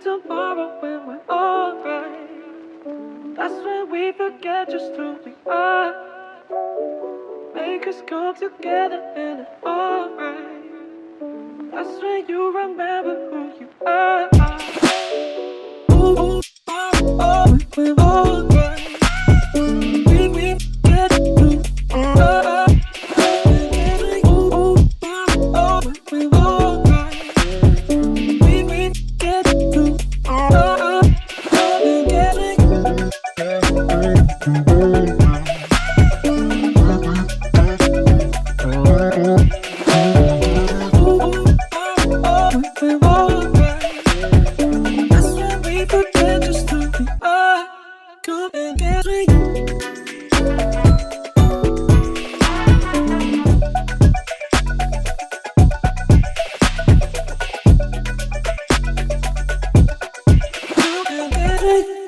tomorrow when we're alright. That's when we forget just who we are. Make us come together and it's alright. That's when you remember who you are. Ooh, we're alright. We get through. We're alright. We get through. Hey.